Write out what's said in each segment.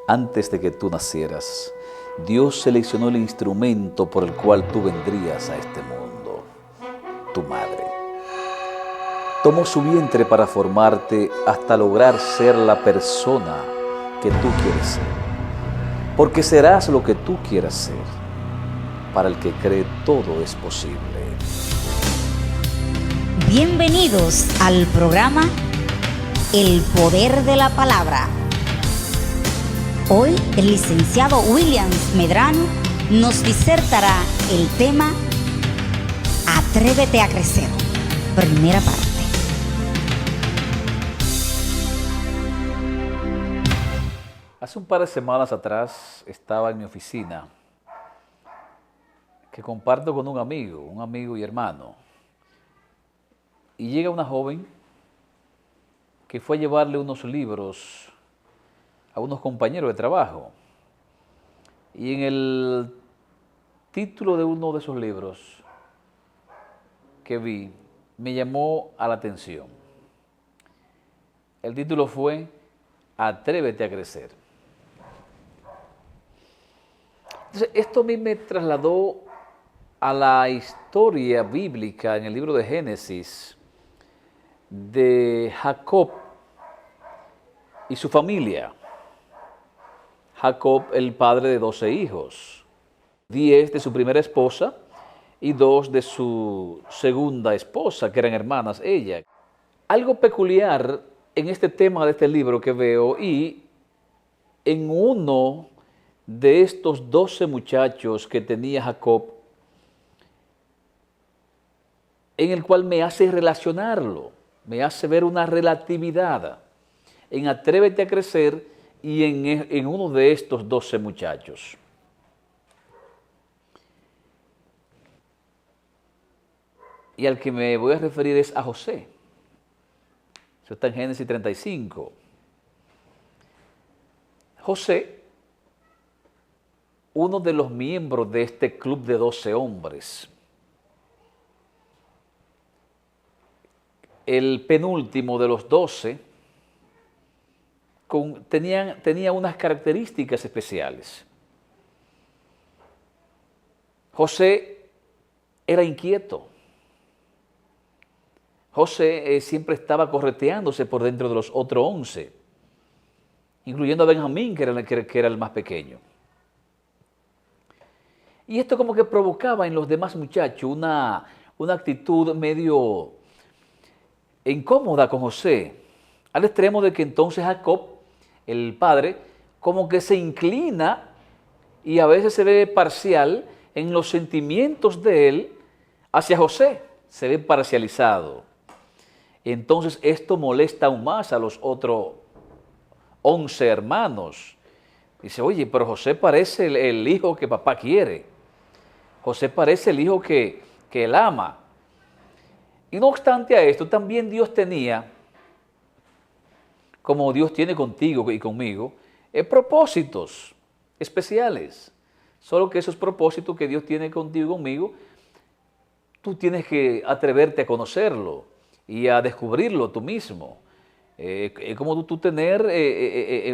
Antes de que tú nacieras, Dios seleccionó el instrumento por el cual tú vendrías a este mundo, tu madre. Tomó su vientre para formarte hasta lograr ser la persona que tú quieres ser. Porque serás lo que tú quieras ser. Para el que cree, todo es posible. Bienvenidos al programa El Poder de la Palabra. Hoy el licenciado Williams Medrano nos disertará el tema Atrévete a crecer, primera parte. Hace un par de semanas atrás estaba en mi oficina que comparto con un amigo y hermano. Y llega una joven que fue a llevarle unos libros a unos compañeros de trabajo. Y en el título de uno de esos libros que vi, me llamó a la atención. El título fue Atrévete a crecer. Entonces, esto a mí me trasladó a la historia bíblica en el libro de Génesis de Jacob y su familia. Jacob, el padre de 12 hijos, 10 de su primera esposa y 2 de su segunda esposa, que eran hermanas ella. Algo peculiar en este tema de este libro que veo y en uno de estos 12 muchachos que tenía Jacob, en el cual me hace relacionarlo, me hace ver una relatividad en Atrévete a crecer y en uno de estos 12 muchachos. Y al que me voy a referir es a José. Eso está en Génesis 35. José, uno de los miembros de este club de 12 hombres, el penúltimo de los 12, tenía unas características especiales. José era inquieto. José siempre estaba correteándose por dentro de los otros 11, incluyendo a Benjamín, que era el más pequeño. Y esto como que provocaba en los demás muchachos una actitud medio incómoda con José, al extremo de que entonces Jacob, el padre, como que se inclina y a veces se ve parcial en los sentimientos de él hacia José, se ve parcializado. Entonces esto molesta aún más a los otros 11 hermanos. Dice, oye, pero José parece el hijo que papá quiere. José parece el hijo que él ama. Y no obstante a esto, también Dios tenía, como Dios tiene contigo y conmigo, propósitos especiales. Solo que esos propósitos que Dios tiene contigo y conmigo, tú tienes que atreverte a conocerlo y a descubrirlo tú mismo. Es como tú tener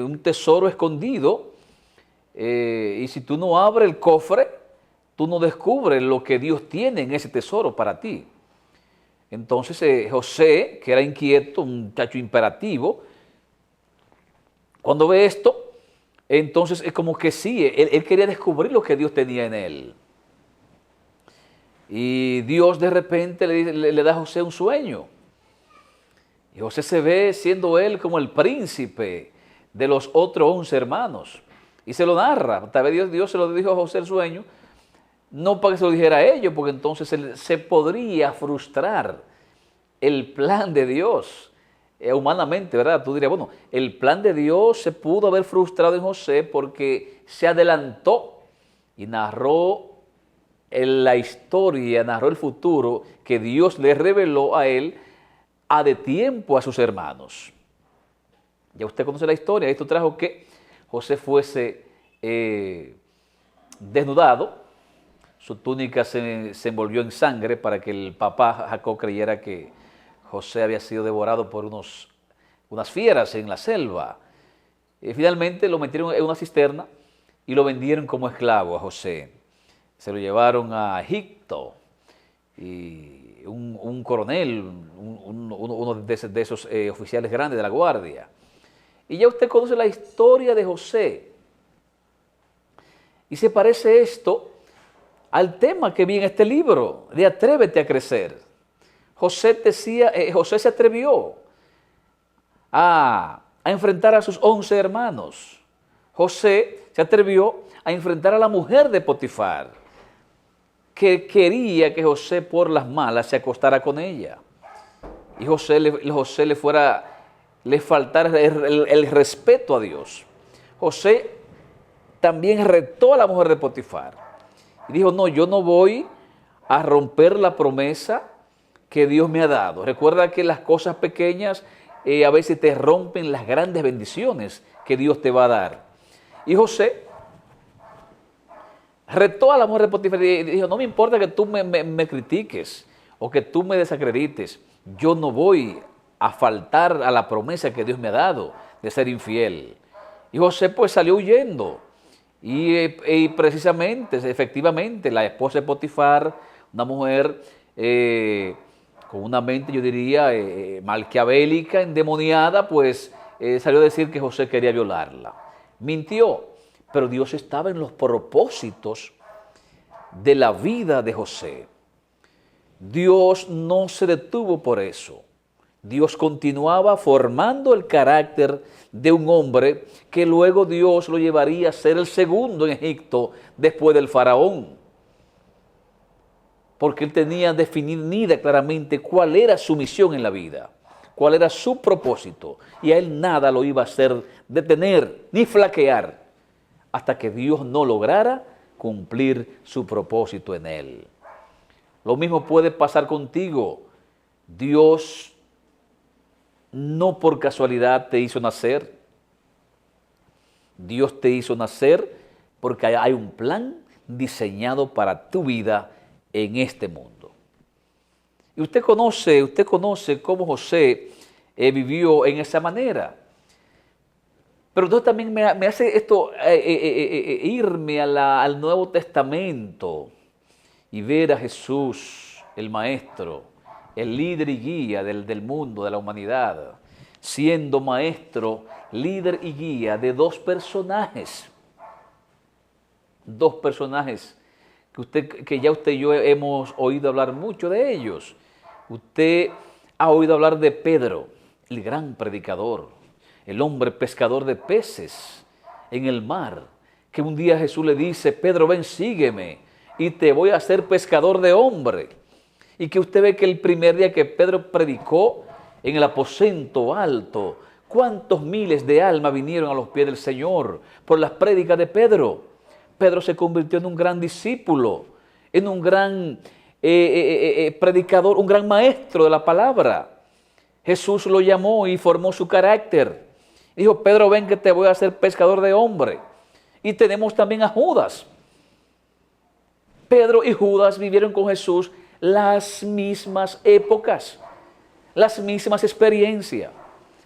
un tesoro escondido y si tú no abres el cofre, tú no descubres lo que Dios tiene en ese tesoro para ti. Entonces José, que era inquieto, un muchacho imperativo, cuando ve esto, entonces es como que sí, él quería descubrir lo que Dios tenía en él. Y Dios de repente le da a José un sueño. Y José se ve siendo él como el príncipe de los otros 11 hermanos. Y se lo narra. Tal vez Dios se lo dijo a José el sueño, no para que se lo dijera a ellos, porque entonces se podría frustrar el plan de Dios. Humanamente, ¿verdad? Tú dirías, bueno, el plan de Dios se pudo haber frustrado en José porque se adelantó y narró la historia, narró el futuro que Dios le reveló a él a de tiempo a sus hermanos. Ya usted conoce la historia. Esto trajo que José fuese desnudado, su túnica se envolvió en sangre para que el papá Jacob creyera que José había sido devorado por unas fieras en la selva. Finalmente lo metieron en una cisterna y lo vendieron como esclavo a José. Se lo llevaron a Egipto y un coronel, uno de esos oficiales grandes de la guardia. Y ya usted conoce la historia de José. Y se parece esto al tema que vi en este libro, de Atrévete a crecer. José se atrevió a enfrentar a sus 11 hermanos. José se atrevió a enfrentar a la mujer de Potifar, que quería que José por las malas se acostara con ella. Y José le faltara el respeto a Dios. José también retó a la mujer de Potifar y dijo, no, yo no voy a romper la promesa que Dios me ha dado. Recuerda que las cosas pequeñas a veces te rompen las grandes bendiciones que Dios te va a dar. Y José retó a la mujer de Potifar y dijo, no me importa que tú me critiques o que tú me desacredites, yo no voy a faltar a la promesa que Dios me ha dado de ser infiel. Y José pues salió huyendo. Y precisamente, efectivamente, la esposa de Potifar, una mujer con una mente, yo diría, maquiavélica, endemoniada, pues salió a decir que José quería violarla. Mintió, pero Dios estaba en los propósitos de la vida de José. Dios no se detuvo por eso. Dios continuaba formando el carácter de un hombre que luego Dios lo llevaría a ser el segundo en Egipto después del faraón. Porque él tenía definida claramente cuál era su misión en la vida, cuál era su propósito, y a él nada lo iba a hacer detener ni flaquear hasta que Dios no lograra cumplir su propósito en él. Lo mismo puede pasar contigo. Dios no por casualidad te hizo nacer. Dios te hizo nacer porque hay un plan diseñado para tu vida en este mundo. Y usted conoce cómo José vivió en esa manera. Pero entonces también me hace esto irme al Nuevo Testamento y ver a Jesús, el Maestro, el líder y guía del mundo, de la humanidad, siendo maestro, líder y guía de dos personajes que ya usted y yo hemos oído hablar mucho de ellos. Usted ha oído hablar de Pedro, el gran predicador, el hombre pescador de peces en el mar, que un día Jesús le dice, Pedro, ven, sígueme, y te voy a hacer pescador de hombre. Y que usted ve que el primer día que Pedro predicó en el aposento alto, ¿cuántos miles de almas vinieron a los pies del Señor por las prédicas de Pedro? Pedro se convirtió en un gran discípulo, en un gran predicador, un gran maestro de la palabra. Jesús lo llamó y formó su carácter. Dijo, Pedro, ven que te voy a hacer pescador de hombre. Y tenemos también a Judas. Pedro y Judas vivieron con Jesús las mismas épocas, las mismas experiencias,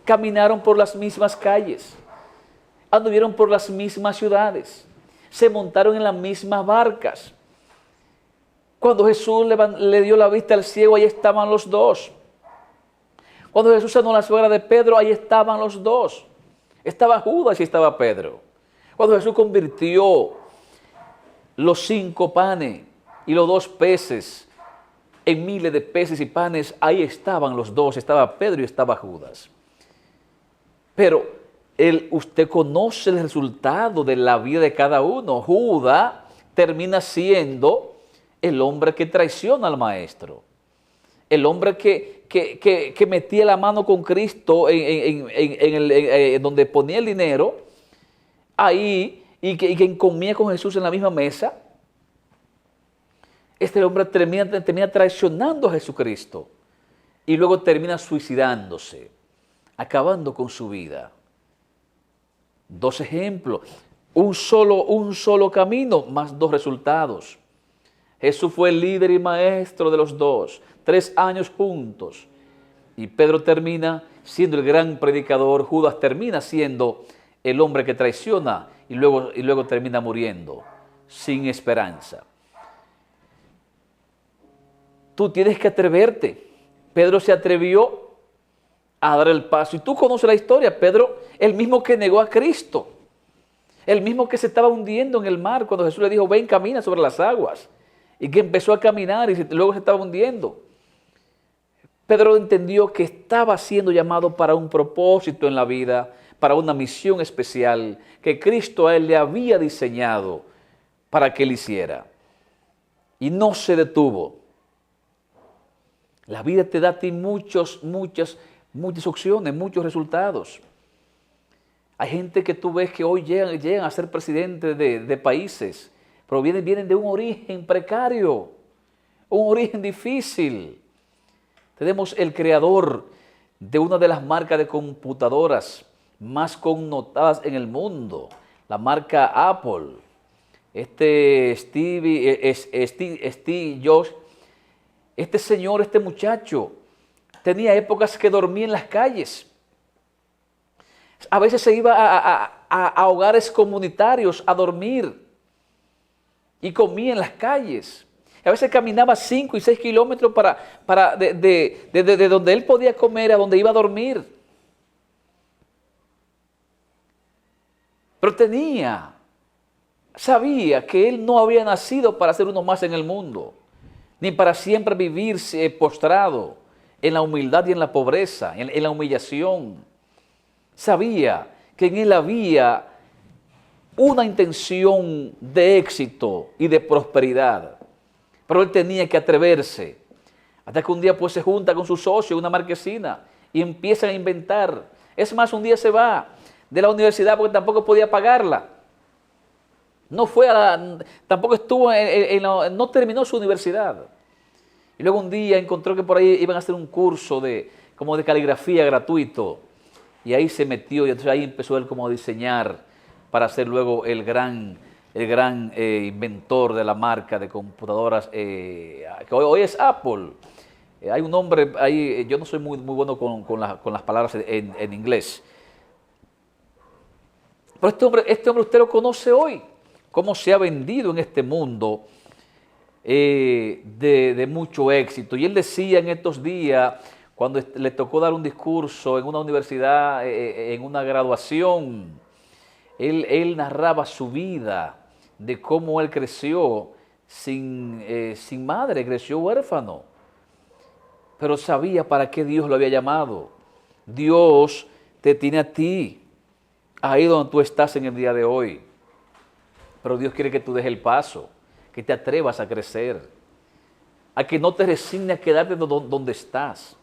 caminaron por las mismas calles, anduvieron por las mismas ciudades, se montaron en las mismas barcas. Cuando Jesús le dio la vista al ciego, ahí estaban los dos. Cuando Jesús sanó a la suegra de Pedro, ahí estaban los dos. Estaba Judas y estaba Pedro. Cuando Jesús convirtió los 5 panes y los 2 peces en miles de peces y panes, ahí estaban los dos, estaba Pedro y estaba Judas. Pero usted conoce el resultado de la vida de cada uno. Judas termina siendo el hombre que traiciona al maestro, el hombre que metía la mano con Cristo en donde ponía el dinero, ahí, y que comía con Jesús en la misma mesa. Este hombre termina traicionando a Jesucristo y luego termina suicidándose, acabando con su vida. 2 ejemplos, un solo camino, más 2 resultados. Jesús fue el líder y maestro de los dos, 3 años juntos. Y Pedro termina siendo el gran predicador, Judas termina siendo el hombre que traiciona y luego termina muriendo sin esperanza. Tú tienes que atreverte. Pedro se atrevió a dar el paso. Y tú conoces la historia. Pedro, el mismo que negó a Cristo. El mismo que se estaba hundiendo en el mar cuando Jesús le dijo, ven, camina sobre las aguas. Y que empezó a caminar y luego se estaba hundiendo. Pedro entendió que estaba siendo llamado para un propósito en la vida, para una misión especial que Cristo a él le había diseñado para que él hiciera. Y no se detuvo. La vida te da a ti muchas opciones, muchos resultados. Hay gente que tú ves que hoy llegan a ser presidentes de países, pero vienen de un origen precario, un origen difícil. Tenemos el creador de una de las marcas de computadoras más connotadas en el mundo, la marca Apple. Steve Jobs, este señor, este muchacho, tenía épocas que dormía en las calles. A veces se iba a hogares comunitarios a dormir y comía en las calles. A veces caminaba 5 y 6 kilómetros de donde él podía comer a donde iba a dormir. Pero sabía que él no había nacido para ser uno más en el mundo, ni para siempre vivir postrado en la humildad y en la pobreza, en la humillación. Sabía que en él había una intención de éxito y de prosperidad, pero él tenía que atreverse. Hasta que un día pues se junta con su socio en una marquesina y empiezan a inventar. Es más, un día se va de la universidad porque tampoco podía pagarla. Tampoco estuvo no terminó su universidad. Y luego un día encontró que por ahí iban a hacer un curso como de caligrafía gratuito. Y ahí se metió y entonces ahí empezó él como a diseñar para ser luego el gran inventor de la marca de computadoras que hoy es Apple. Hay un nombre ahí, yo no soy muy bueno con las palabras en inglés. Pero este hombre usted lo conoce hoy, cómo se ha vendido en este mundo de mucho éxito. Y él decía en estos días, cuando le tocó dar un discurso en una universidad, en una graduación, él narraba su vida, de cómo él creció sin madre, creció huérfano. Pero sabía para qué Dios lo había llamado. Dios te tiene a ti, ahí donde tú estás en el día de hoy. Pero Dios quiere que tú dejes el paso, que te atrevas a crecer, a que no te resignes a quedarte donde estás.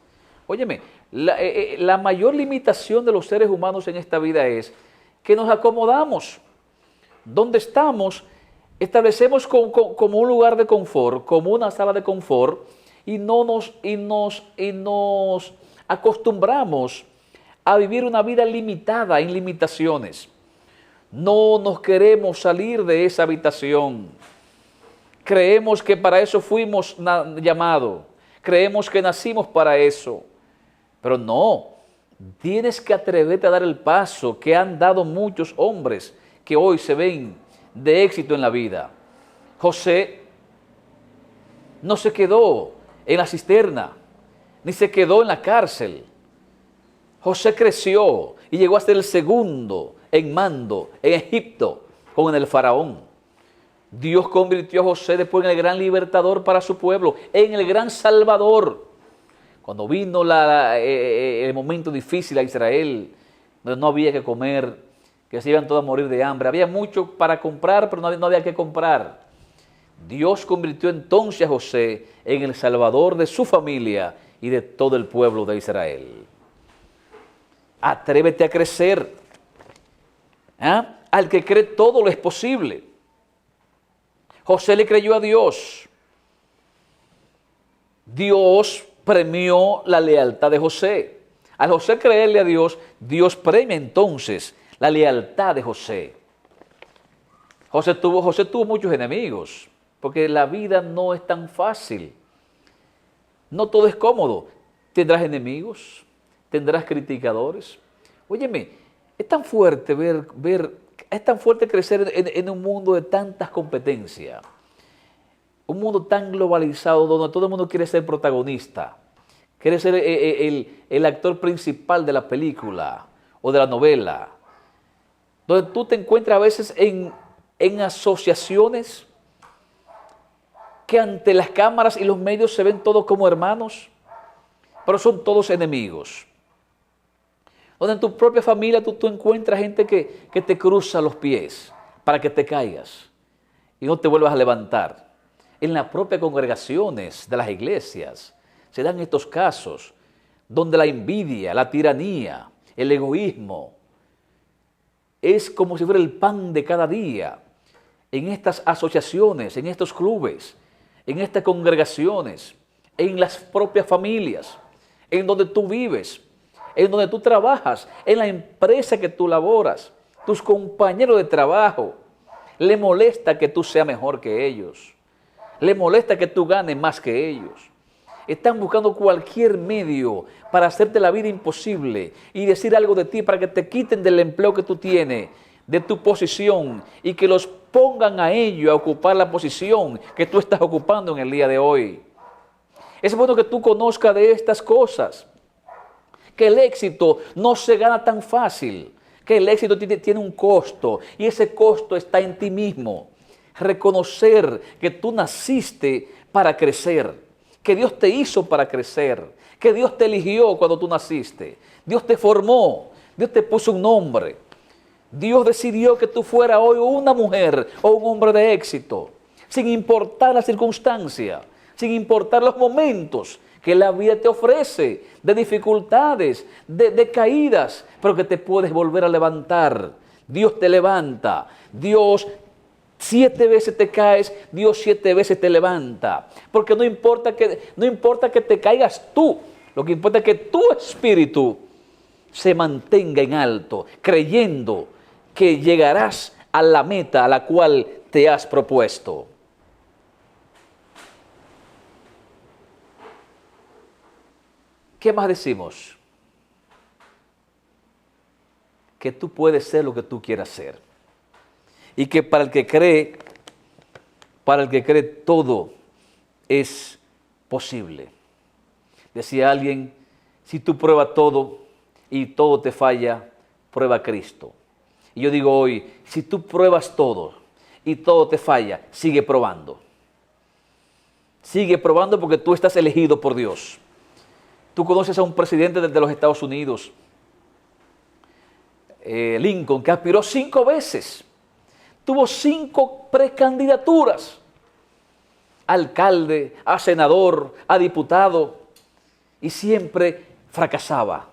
Óyeme, la mayor limitación de los seres humanos en esta vida es que nos acomodamos. Donde estamos, establecemos como un lugar de confort, como una sala de confort, y nos acostumbramos a vivir una vida limitada, en limitaciones. No nos queremos salir de esa habitación. Creemos que para eso fuimos llamados. Creemos que nacimos para eso. Pero no, tienes que atreverte a dar el paso que han dado muchos hombres que hoy se ven de éxito en la vida. José no se quedó en la cisterna, ni se quedó en la cárcel. José creció y llegó a ser el segundo en mando en Egipto con el faraón. Dios convirtió a José después en el gran libertador para su pueblo, en el gran salvador. Cuando vino el momento difícil a Israel, donde no había que comer, que se iban todos a morir de hambre, había mucho para comprar, pero no había que comprar. Dios convirtió entonces a José en el salvador de su familia y de todo el pueblo de Israel. Atrévete a crecer. Al que cree todo lo es posible. José le creyó a Dios. Dios premió la lealtad de José. Al José creerle a Dios, Dios premia entonces la lealtad de José. José tuvo muchos enemigos, porque la vida no es tan fácil. No todo es cómodo. Tendrás enemigos, tendrás criticadores. Óyeme, Es tan fuerte es tan fuerte crecer en un mundo de tantas competencias, un mundo tan globalizado donde todo el mundo quiere ser protagonista, quiere ser el actor principal de la película o de la novela, donde tú te encuentras a veces en asociaciones que ante las cámaras y los medios se ven todos como hermanos, pero son todos enemigos. Donde en tu propia familia tú encuentras gente que te cruza los pies para que te caigas y no te vuelvas a levantar. En las propias congregaciones de las iglesias se dan estos casos donde la envidia, la tiranía, el egoísmo es como si fuera el pan de cada día en estas asociaciones, en estos clubes, en estas congregaciones, en las propias familias, en donde tú vives, en donde tú trabajas, en la empresa que tú laboras, tus compañeros de trabajo. Le molesta que tú seas mejor que ellos. Le molesta que tú ganes más que ellos. Están buscando cualquier medio para hacerte la vida imposible y decir algo de ti para que te quiten del empleo que tú tienes, de tu posición, y que los pongan a ellos a ocupar la posición que tú estás ocupando en el día de hoy. Es bueno que tú conozcas de estas cosas, que el éxito no se gana tan fácil, que el éxito tiene un costo y ese costo está en ti mismo. Reconocer que tú naciste para crecer, que Dios te hizo para crecer, que Dios te eligió cuando tú naciste, Dios te formó, Dios te puso un nombre, Dios decidió que tú fueras hoy una mujer o un hombre de éxito, sin importar la circunstancia, sin importar los momentos que la vida te ofrece, de dificultades, de caídas, pero que te puedes volver a levantar. Dios te levanta, Dios 7 veces te caes, Dios 7 veces te levanta. Porque no importa que te caigas tú, lo que importa es que tu espíritu se mantenga en alto, creyendo que llegarás a la meta a la cual te has propuesto. ¿Qué más decimos? Que tú puedes ser lo que tú quieras ser. Y que para el que cree todo es posible. Decía alguien, si tú pruebas todo y todo te falla, prueba a Cristo. Y yo digo hoy, si tú pruebas todo y todo te falla, sigue probando. Sigue probando porque tú estás elegido por Dios. Tú conoces a un presidente de los Estados Unidos, Lincoln, que aspiró 5 veces. Tuvo 5 precandidaturas. Alcalde, a senador, a diputado. Y siempre fracasaba.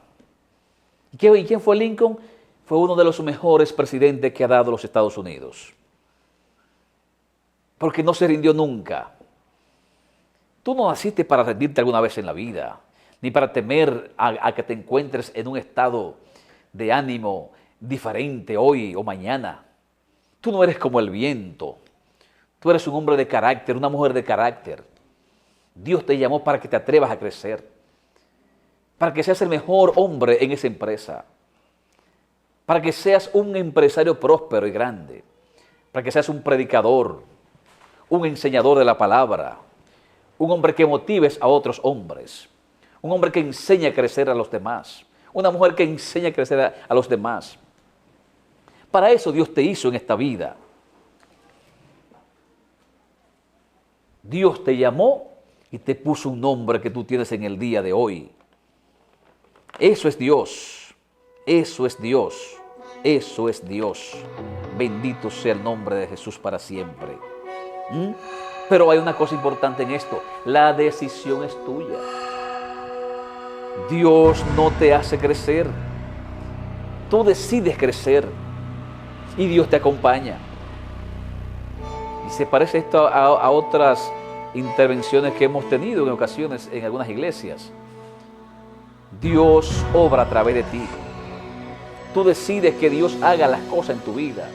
¿Y quién fue Lincoln? Fue uno de los mejores presidentes que ha dado los Estados Unidos. Porque no se rindió nunca. Tú no naciste para rendirte alguna vez en la vida, ni para temer a que te encuentres en un estado de ánimo diferente hoy o mañana. Tú no eres como el viento. Tú eres un hombre de carácter, una mujer de carácter. Dios te llamó para que te atrevas a crecer, para que seas el mejor hombre en esa empresa, para que seas un empresario próspero y grande, para que seas un predicador, un enseñador de la palabra, un hombre que motives a otros hombres, un hombre que enseña a crecer a los demás, una mujer que enseña a crecer a los demás. Para eso Dios te hizo en esta vida. Dios te llamó y te puso un nombre que tú tienes en el día de hoy. Eso es Dios. Eso es Dios. Eso es Dios. Bendito sea el nombre de Jesús para siempre. Pero hay una cosa importante en esto. La decisión es tuya. Dios no te hace crecer. Tú decides crecer. Y Dios te acompaña. Y se parece esto a otras intervenciones que hemos tenido en ocasiones en algunas iglesias. Dios obra a través de ti. Tú decides que Dios haga las cosas en tu vida.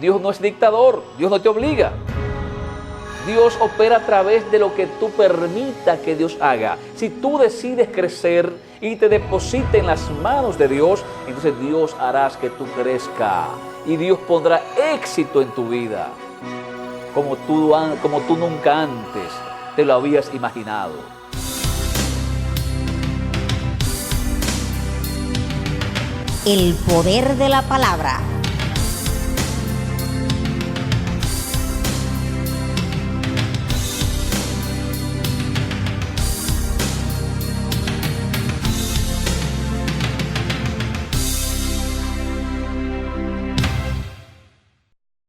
Dios no es dictador, Dios no te obliga. Dios opera a través de lo que tú permitas que Dios haga. Si tú decides crecer, y te deposite en las manos de Dios, entonces Dios hará que tú crezcas y Dios pondrá éxito en tu vida, como tú nunca antes te lo habías imaginado. El poder de la palabra.